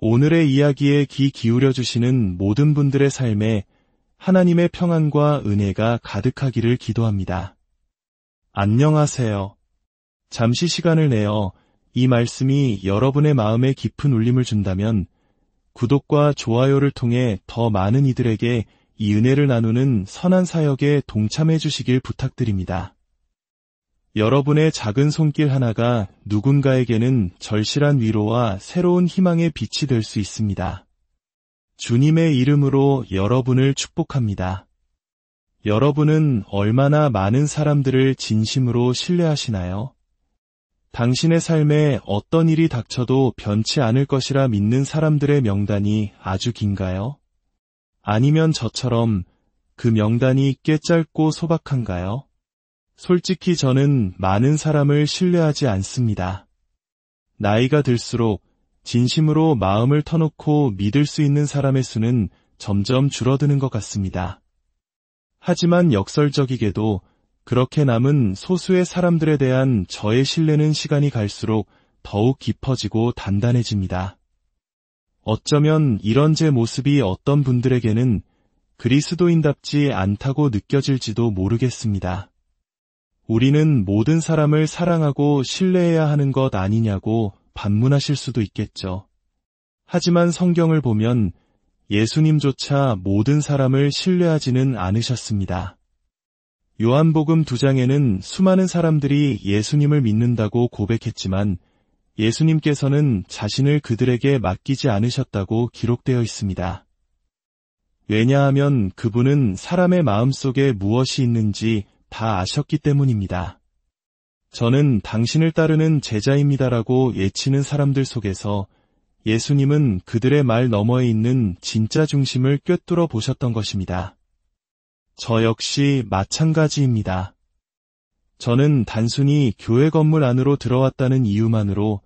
오늘의 이야기에 귀 기울여 주시는 모든 분들의 삶에 하나님의 평안과 은혜가 가득하기를 기도합니다. 안녕하세요. 잠시 시간을 내어 이 말씀이 여러분의 마음에 깊은 울림을 준다면 구독과 좋아요를 통해 더 많은 이들에게 이 은혜를 나누는 선한 사역에 동참해 주시길 부탁드립니다. 여러분의 작은 손길 하나가 누군가에게는 절실한 위로와 새로운 희망의 빛이 될 수 있습니다. 주님의 이름으로 여러분을 축복합니다. 여러분은 얼마나 많은 사람들을 진심으로 신뢰하시나요? 당신의 삶에 어떤 일이 닥쳐도 변치 않을 것이라 믿는 사람들의 명단이 아주 긴가요? 아니면 저처럼 그 명단이 꽤 짧고 소박한가요? 솔직히 저는 많은 사람을 신뢰하지 않습니다. 나이가 들수록 진심으로 마음을 터놓고 믿을 수 있는 사람의 수는 점점 줄어드는 것 같습니다. 하지만 역설적이게도 그렇게 남은 소수의 사람들에 대한 저의 신뢰는 시간이 갈수록 더욱 깊어지고 단단해집니다. 어쩌면 이런 제 모습이 어떤 분들에게는 그리스도인답지 않다고 느껴질지도 모르겠습니다. 우리는 모든 사람을 사랑하고 신뢰해야 하는 것 아니냐고 반문하실 수도 있겠죠. 하지만 성경을 보면 예수님조차 모든 사람을 신뢰하지는 않으셨습니다. 요한복음 2장에는 수많은 사람들이 예수님을 믿는다고 고백했지만 예수님께서는 자신을 그들에게 맡기지 않으셨다고 기록되어 있습니다. 왜냐하면 그분은 사람의 마음속에 무엇이 있는지 다 아셨기 때문입니다. 저는 당신을 따르는 제자입니다라고 외치는 사람들 속에서 예수님은 그들의 말 너머에 있는 진짜 중심을 꿰뚫어 보셨던 것입니다. 저 역시 마찬가지입니다. 저는 단순히 교회 건물 안으로 들어왔다는 이유만으로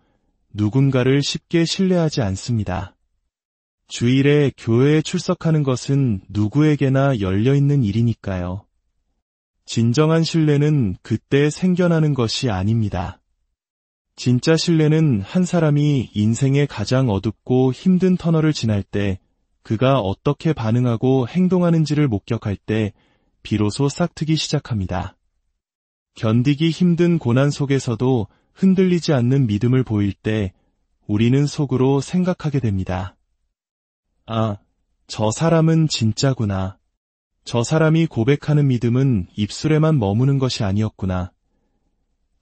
누군가를 쉽게 신뢰하지 않습니다. 주일에 교회에 출석하는 것은 누구에게나 열려있는 일이니까요. 진정한 신뢰는 그때 생겨나는 것이 아닙니다. 진짜 신뢰는 한 사람이 인생의 가장 어둡고 힘든 터널을 지날 때 그가 어떻게 반응하고 행동하는지를 목격할 때 비로소 싹트기 시작합니다. 견디기 힘든 고난 속에서도 흔들리지 않는 믿음을 보일 때 우리는 속으로 생각하게 됩니다. 아, 저 사람은 진짜구나. 저 사람이 고백하는 믿음은 입술에만 머무는 것이 아니었구나.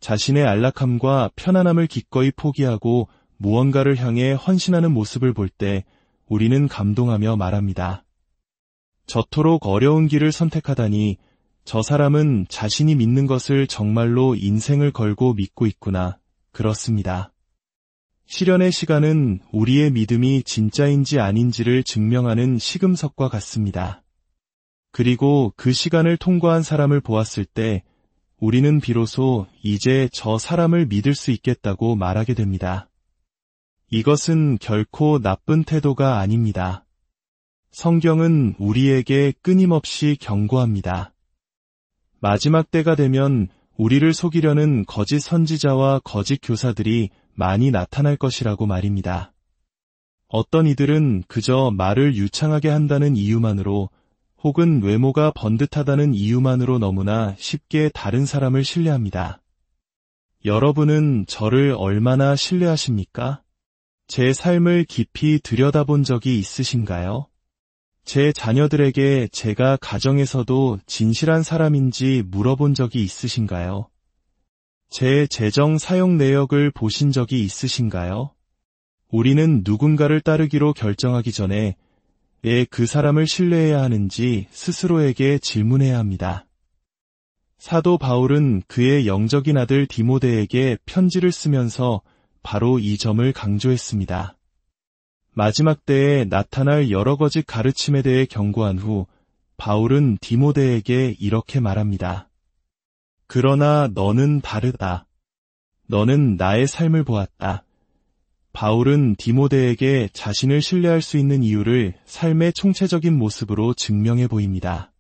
자신의 안락함과 편안함을 기꺼이 포기하고 무언가를 향해 헌신하는 모습을 볼 때 우리는 감동하며 말합니다. 저토록 어려운 길을 선택하다니 저 사람은 자신이 믿는 것을 정말로 인생을 걸고 믿고 있구나. 그렇습니다. 시련의 시간은 우리의 믿음이 진짜인지 아닌지를 증명하는 시금석과 같습니다. 그리고 그 시간을 통과한 사람을 보았을 때 우리는 비로소 이제 저 사람을 믿을 수 있겠다고 말하게 됩니다. 이것은 결코 나쁜 태도가 아닙니다. 성경은 우리에게 끊임없이 경고합니다. 마지막 때가 되면 우리를 속이려는 거짓 선지자와 거짓 교사들이 많이 나타날 것이라고 말입니다. 어떤 이들은 그저 말을 유창하게 한다는 이유만으로 혹은 외모가 번듯하다는 이유만으로 너무나 쉽게 다른 사람을 신뢰합니다. 여러분은 저를 얼마나 신뢰하십니까? 제 삶을 깊이 들여다본 적이 있으신가요? 제 자녀들에게 제가 가정에서도 진실한 사람인지 물어본 적이 있으신가요? 제 재정 사용 내역을 보신 적이 있으신가요? 우리는 누군가를 따르기로 결정하기 전에 왜 그 사람을 신뢰해야 하는지 스스로에게 질문해야 합니다. 사도 바울은 그의 영적인 아들 디모데에게 편지를 쓰면서 바로 이 점을 강조했습니다. 마지막 때에 나타날 여러 거짓 가르침에 대해 경고한 후 바울은 디모데에게 이렇게 말합니다. 그러나 너는 다르다. 너는 나의 삶을 보았다. 바울은 디모데에게 자신을 신뢰할 수 있는 이유를 삶의 총체적인 모습으로 증명해 보입니다.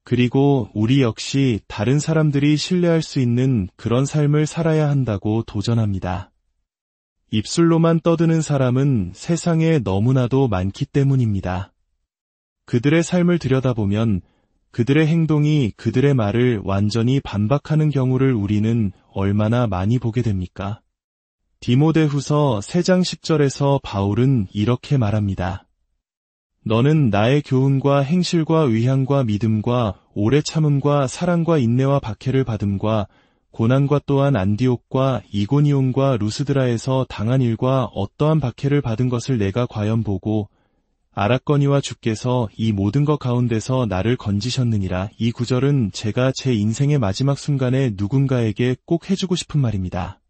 그리고 우리 역시 다른 사람들이 신뢰할 수 있는 그런 삶을 살아야 한다고 도전합니다. 입술로만 떠드는 사람은 세상에 너무나도 많기 때문입니다. 그들의 삶을 들여다보면 그들의 행동이 그들의 말을 완전히 반박하는 경우를 우리는 얼마나 많이 보게 됩니까? 디모데후서 3장 10절에서 바울은 이렇게 말합니다. 너는 나의 교훈과 행실과 의향과 믿음과 오래 참음과 사랑과 인내와 박해를 받음과 고난과 또한 안디옥과 이고니온과 루스드라에서 당한 일과 어떠한 박해를 받은 것을 내가 과연 보고 알았거니와 주께서 이 모든 것 가운데서 나를 건지셨느니라. 이 구절은 제가 제 인생의 마지막 순간에 누군가에게 꼭 해주고 싶은 말입니다.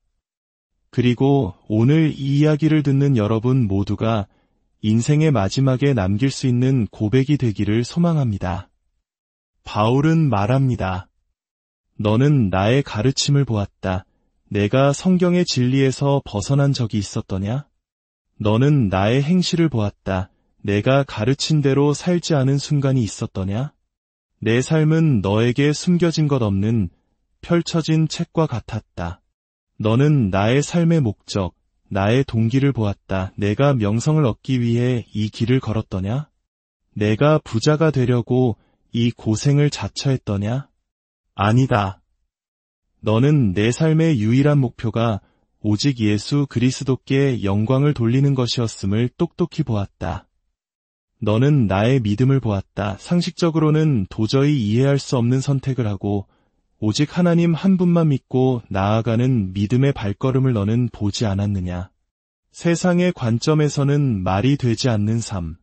그리고 오늘 이 이야기를 듣는 여러분 모두가 인생의 마지막에 남길 수 있는 고백이 되기를 소망합니다. 바울은 말합니다. 너는 나의 가르침을 보았다. 내가 성경의 진리에서 벗어난 적이 있었더냐? 너는 나의 행실을 보았다. 내가 가르친 대로 살지 않은 순간이 있었더냐? 내 삶은 너에게 숨겨진 것 없는 펼쳐진 책과 같았다. 너는 나의 삶의 목적, 나의 동기를 보았다. 내가 명성을 얻기 위해 이 길을 걸었더냐? 내가 부자가 되려고 이 고생을 자처했더냐? 아니다. 너는 내 삶의 유일한 목표가 오직 예수 그리스도께 영광을 돌리는 것이었음을 똑똑히 보았다. 너는 나의 믿음을 보았다. 상식적으로는 도저히 이해할 수 없는 선택을 하고 오직 하나님 한 분만 믿고 나아가는 믿음의 발걸음을 너는 보지 않았느냐. 세상의 관점에서는 말이 되지 않는 삶.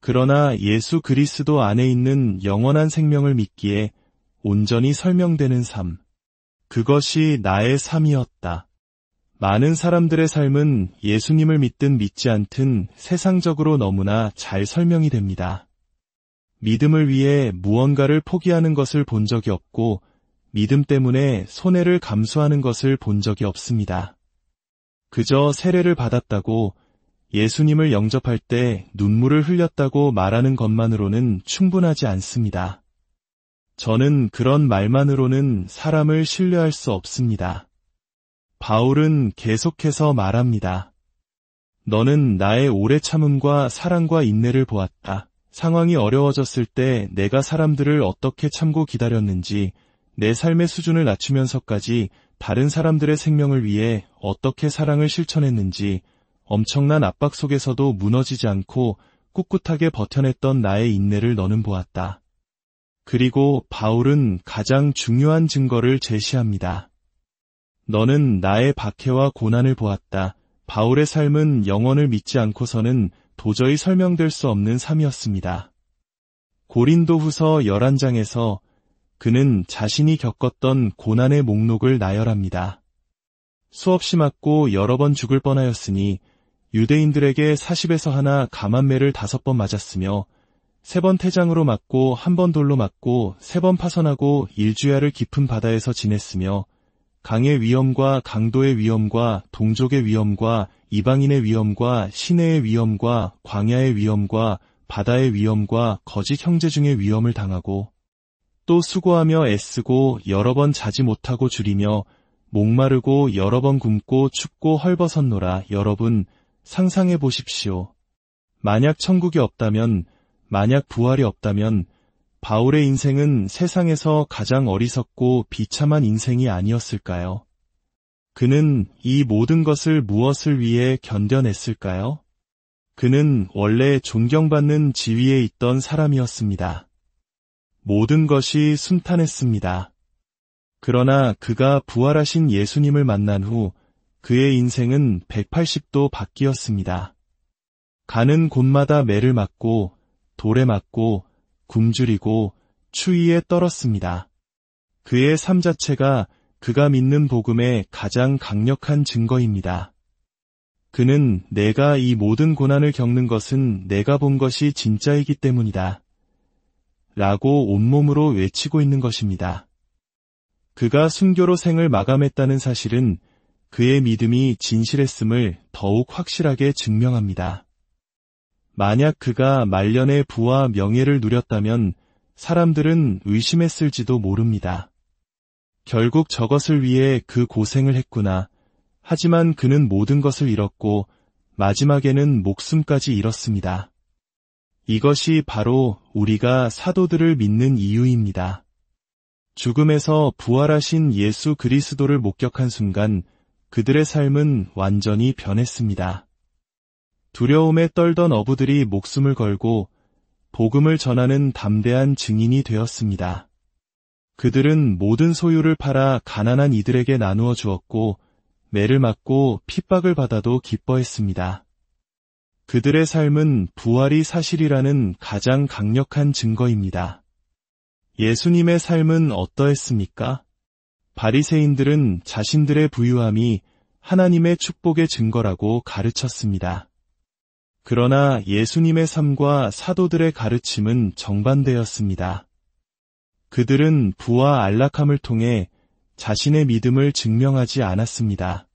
그러나 예수 그리스도 안에 있는 영원한 생명을 믿기에 온전히 설명되는 삶. 그것이 나의 삶이었다. 많은 사람들의 삶은 예수님을 믿든 믿지 않든 세상적으로 너무나 잘 설명이 됩니다. 믿음을 위해 무언가를 포기하는 것을 본 적이 없고 믿음 때문에 손해를 감수하는 것을 본 적이 없습니다. 그저 세례를 받았다고 예수님을 영접할 때 눈물을 흘렸다고 말하는 것만으로는 충분하지 않습니다. 저는 그런 말만으로는 사람을 신뢰할 수 없습니다. 바울은 계속해서 말합니다. 너는 나의 오래 참음과 사랑과 인내를 보았다. 상황이 어려워졌을 때 내가 사람들을 어떻게 참고 기다렸는지, 내 삶의 수준을 낮추면서까지 다른 사람들의 생명을 위해 어떻게 사랑을 실천했는지, 엄청난 압박 속에서도 무너지지 않고 꿋꿋하게 버텨냈던 나의 인내를 너는 보았다. 그리고 바울은 가장 중요한 증거를 제시합니다. 너는 나의 박해와 고난을 보았다. 바울의 삶은 영원을 믿지 않고서는 도저히 설명될 수 없는 삶이었습니다. 고린도후서 11장에서 그는 자신이 겪었던 고난의 목록을 나열합니다. 수없이 맞고 여러 번 죽을 뻔하였으니 유대인들에게 40에서 하나 감한매를 5번 맞았으며 3번 태장으로 맞고 1번 돌로 맞고 3번 파선하고 일주야를 깊은 바다에서 지냈으며 강의 위험과 강도의 위험과 동족의 위험과 이방인의 위험과 시내의 위험과 광야의 위험과 바다의 위험과 거짓 형제 중의 위험을 당하고 또 수고하며 애쓰고 여러 번 자지 못하고 줄이며 목마르고 여러 번 굶고 춥고 헐벗었노라. 여러분 상상해 보십시오. 만약 천국이 없다면, 만약 부활이 없다면 바울의 인생은 세상에서 가장 어리석고 비참한 인생이 아니었을까요? 그는 이 모든 것을 무엇을 위해 견뎌냈을까요? 그는 원래 존경받는 지위에 있던 사람이었습니다. 모든 것이 순탄했습니다. 그러나 그가 부활하신 예수님을 만난 후 그의 인생은 180도 바뀌었습니다. 가는 곳마다 매를 맞고 돌에 맞고 굶주리고 추위에 떨었습니다. 그의 삶 자체가 그가 믿는 복음의 가장 강력한 증거입니다. 그는 내가 이 모든 고난을 겪는 것은 내가 본 것이 진짜이기 때문이다. 라고 온몸으로 외치고 있는 것입니다. 그가 순교로 생을 마감했다는 사실은 그의 믿음이 진실했음을 더욱 확실하게 증명합니다. 만약 그가 말년의 부와 명예를 누렸다면 사람들은 의심했을지도 모릅니다. 결국 저것을 위해 그 고생을 했구나. 하지만 그는 모든 것을 잃었고 마지막에는 목숨까지 잃었습니다. 이것이 바로 우리가 사도들을 믿는 이유입니다. 죽음에서 부활하신 예수 그리스도를 목격한 순간 그들의 삶은 완전히 변했습니다. 두려움에 떨던 어부들이 목숨을 걸고 복음을 전하는 담대한 증인이 되었습니다. 그들은 모든 소유를 팔아 가난한 이들에게 나누어 주었고 매를 맞고 핍박을 받아도 기뻐했습니다. 그들의 삶은 부활이 사실이라는 가장 강력한 증거입니다. 예수님의 삶은 어떠했습니까? 바리새인들은 자신들의 부유함이 하나님의 축복의 증거라고 가르쳤습니다. 그러나 예수님의 삶과 사도들의 가르침은 정반대였습니다. 그들은 부와 안락함을 통해 자신의 믿음을 증명하지 않았습니다.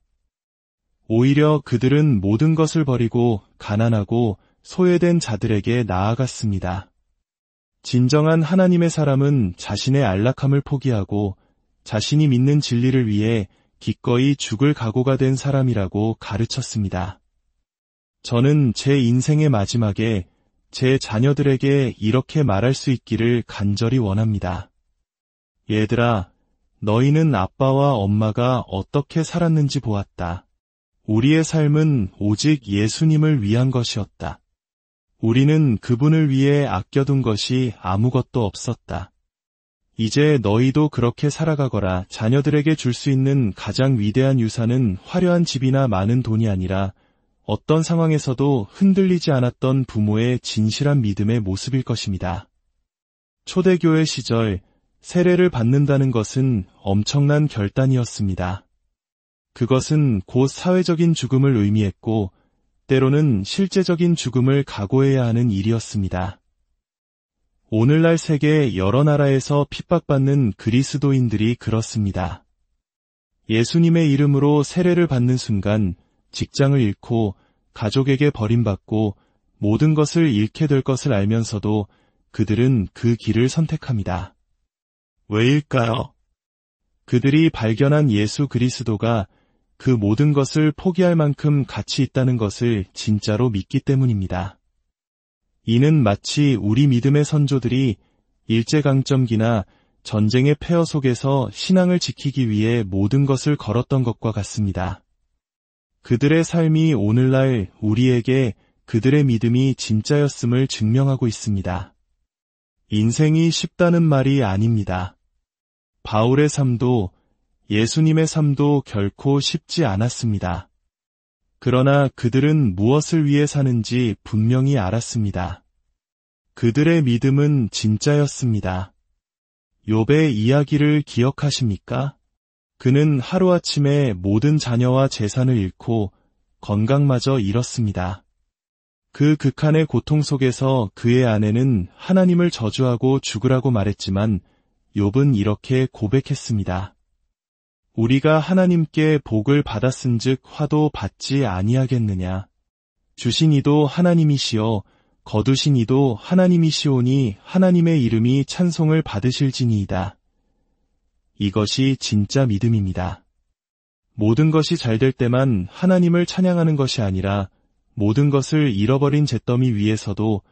오히려 그들은 모든 것을 버리고 가난하고 소외된 자들에게 나아갔습니다. 진정한 하나님의 사람은 자신의 안락함을 포기하고 자신이 믿는 진리를 위해 기꺼이 죽을 각오가 된 사람이라고 가르쳤습니다. 저는 제 인생의 마지막에 제 자녀들에게 이렇게 말할 수 있기를 간절히 원합니다. 얘들아, 너희는 아빠와 엄마가 어떻게 살았는지 보았다. 우리의 삶은 오직 예수님을 위한 것이었다. 우리는 그분을 위해 아껴둔 것이 아무것도 없었다. 이제 너희도 그렇게 살아가거라. 자녀들에게 줄 수 있는 가장 위대한 유산은 화려한 집이나 많은 돈이 아니라 어떤 상황에서도 흔들리지 않았던 부모의 진실한 믿음의 모습일 것입니다. 초대교회 시절 세례를 받는다는 것은 엄청난 결단이었습니다. 그것은 곧 사회적인 죽음을 의미했고 때로는 실제적인 죽음을 각오해야 하는 일이었습니다. 오늘날 세계 여러 나라에서 핍박받는 그리스도인들이 그렇습니다. 예수님의 이름으로 세례를 받는 순간 직장을 잃고 가족에게 버림받고 모든 것을 잃게 될 것을 알면서도 그들은 그 길을 선택합니다. 왜일까요? 그들이 발견한 예수 그리스도가 그 모든 것을 포기할 만큼 가치 있다는 것을 진짜로 믿기 때문입니다. 이는 마치 우리 믿음의 선조들이 일제강점기나 전쟁의 폐허 속에서 신앙을 지키기 위해 모든 것을 걸었던 것과 같습니다. 그들의 삶이 오늘날 우리에게 그들의 믿음이 진짜였음을 증명하고 있습니다. 인생이 쉽다는 말이 아닙니다. 바울의 삶도 예수님의 삶도 결코 쉽지 않았습니다. 그러나 그들은 무엇을 위해 사는지 분명히 알았습니다. 그들의 믿음은 진짜였습니다. 욥의 이야기를 기억하십니까? 그는 하루아침에 모든 자녀와 재산을 잃고 건강마저 잃었습니다. 그 극한의 고통 속에서 그의 아내는 하나님을 저주하고 죽으라고 말했지만 욥은 이렇게 고백했습니다. 우리가 하나님께 복을 받았은즉 화도 받지 아니하겠느냐. 주신 이도 하나님이시여 거두신 이도 하나님이시오니 하나님의 이름이 찬송을 받으실지니이다. 이것이 진짜 믿음입니다. 모든 것이 잘 될 때만 하나님을 찬양하는 것이 아니라 모든 것을 잃어버린 잿더미 위에서도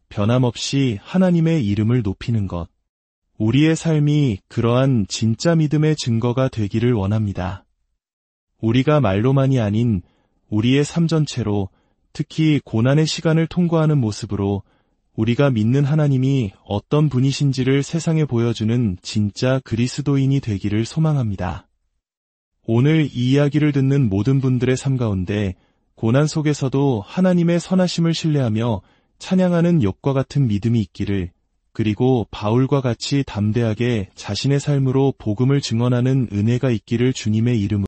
변함없이 하나님의 이름을 높이는 것. 우리의 삶이 그러한 진짜 믿음의 증거가 되기를 원합니다. 우리가 말로만이 아닌 우리의 삶 전체로 특히 고난의 시간을 통과하는 모습으로 우리가 믿는 하나님이 어떤 분이신지를 세상에 보여주는 진짜 그리스도인이 되기를 소망합니다. 오늘 이 이야기를 듣는 모든 분들의 삶 가운데 고난 속에서도 하나님의 선하심을 신뢰하며 찬양하는 욥과 같은 믿음이 있기를, 그리고 바울과 같이 담대하게 자신의 삶으로 복음을 증언하는 은혜가 있기를 주님의 이름으로